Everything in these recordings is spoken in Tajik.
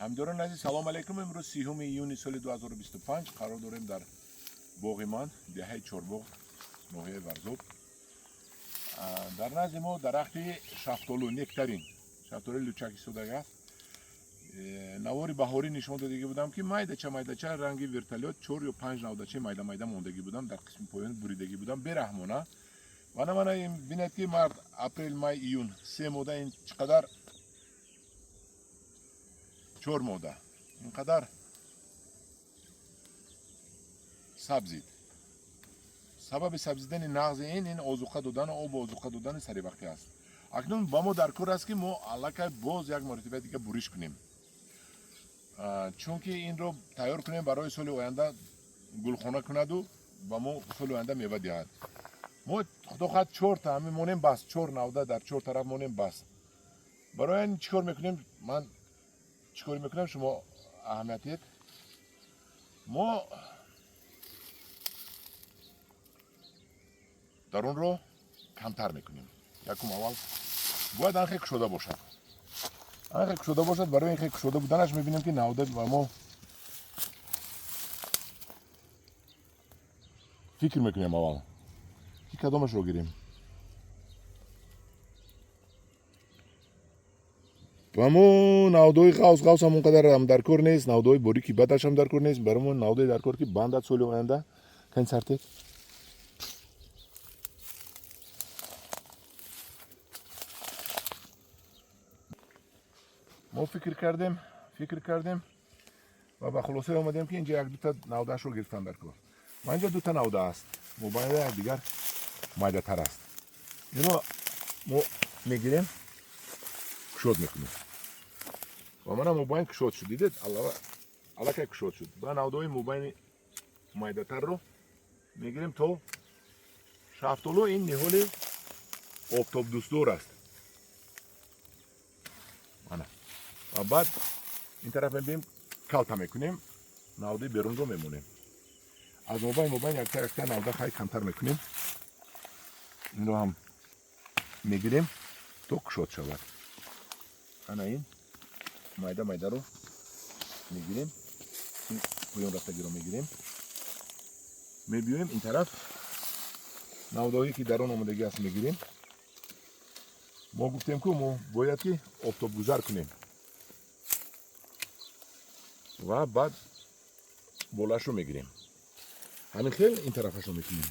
ҳамдорон азиз, салом алайкум. имрӯз 30 июни соли 2025 қарор дорем дар боғи ман, деҳаи Чорбоғ, ноҳияи Варзоб. Дар назди мо дарахти шафтолу, нектарин, шафтоли лучаки истодагӣ аст. Навори баҳорӣ нишон додагӣ будам ки майдача ранги вертолёт 4 ё 5 навдачаи майда мондагӣ будам, дар қисми поён буридагӣ будам, бераҳмона. Вана мана бинед ки мард апрел, май, июн 3 мода ин чӣ қадар 4 мода инқадар сабзид. Сабаби сабзидани нағзи ин озуқа додану обу озуқа додани саривақтӣ аст. Акнун ба мо дар кор аст ки мо аллакай боз як маротиба дига буриш кунем, чунки инро тайёр кунем барои соли оянда гулхона кунаду ба мо соли оянда мева диҳад. мо худо хоҳад 4 та ҳамин монем бас, 4 навда дар 4 тараф монем бас. барои ин чӣ кор мекунем? Ман чӣ кор мекунем, шумо аҳамият диҳед. мо дарунро камтар мекунем. Якум аввал бояд анхе кушода бошад. Анхе кушода бошад. Барои анхе кушода буданаш мебинем ки навда ба мо фикр мекунем аввал ки кадомашро гирем. ба мо навдои ғавс ҳам он қадар ҳам дар кор нест, навдои борики бадаш ҳам дар кор нест. Барои мо навдои дар кор ки бандад соли оянда кани сартед. мо фикр кардем ва ба хулоса омадем ки инҷа як дута навдаашро гирифтам дар кор. ва инҷа дута навда аст, мобайни якдигар майдатар аст. инро мо мегирем, кушод мекунем. ва мана мобайн кушод шуд, дидед, аллакай кушод шуд. ба навдои мобайни майдатарро мегирем то шафтолу ин ниҳоли ofтобдӯстдор аст. мана ва баъд ин тараф мебинем, калта мекунем, навдаи берунро мемонем. аз мобайн якта навда хай камтар мекунем. инро ҳам мегирем то кушод шавад. ана ин майдаро мегирем, ин поён рафтагиро мегирем, мебиёем ин тараф навдоҳое ки дар он омадагӣ аст мегирем. мо гуфтем ки мо бояд ки офтобгузар кунем ва баъд болашро мегирем. ҳамин хел ин тарафашро мекунем.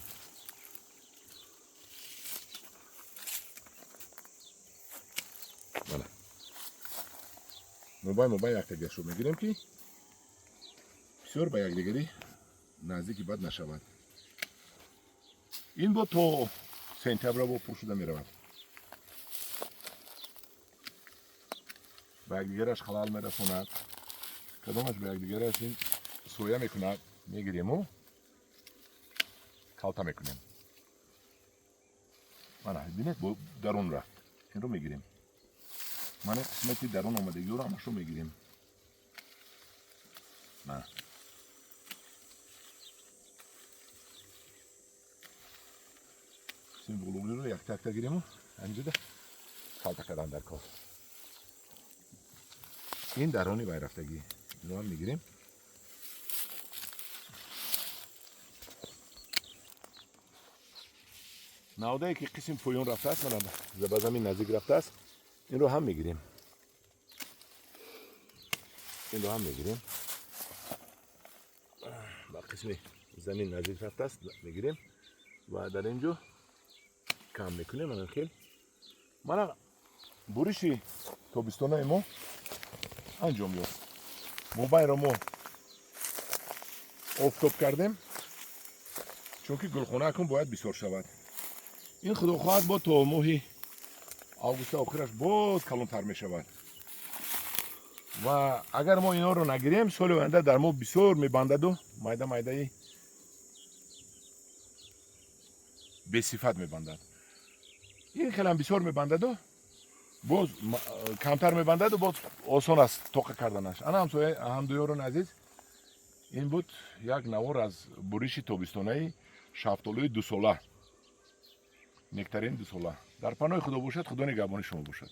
бала мобайн яктагиашро мегирем ки бисёр ба якдигарӣ наздики бад нашавад. ин бо то сентябра бо пур шуда меравад. ба якдигараш халал мерасонад, кадомаш ба якдигараш ин соя мекунад. мегирему калта мекунем. мана бинед бо дарун рафт. инро мегирем. мана қисмати дарун омадагиро ҳамашро мегирем. мана қисми булуғиро якта гирему ҳамҷода калта кардан дар кор. ин дарони байрафтагӣ. инро ҳам мегирем. навдае ки қисми поён рафтааст, мана ба замин наздик рафтааст, инро ҳам мегирем. ба қисми замин наздик рафтааст мегирем ва дар инҷо кам мекунем. мана хел мана буриши тобистонаи мо анҷом ёфт. мобайнро мо офтоб кардем, чунки гулхонаакун бояд бисёр шавад. ин худо хоҳад бо то моҳи августа охираш боз калонтар мешавад. ва агар мо инҳоро нагирем, соли оянда дар мо бисёр мебандаду майдаи бесифат мебандад. ин хелам бисёр мебандаду боз камтар мебандаду боз осон аст тоқа карданаш. ана ҳамдуёрон азиз, ин буд як навор аз буриши тобистонаи шафтолуи дусола, нектарин дусола. дар паноҳи худо бошад. худо нигаҳбони шумо бошад.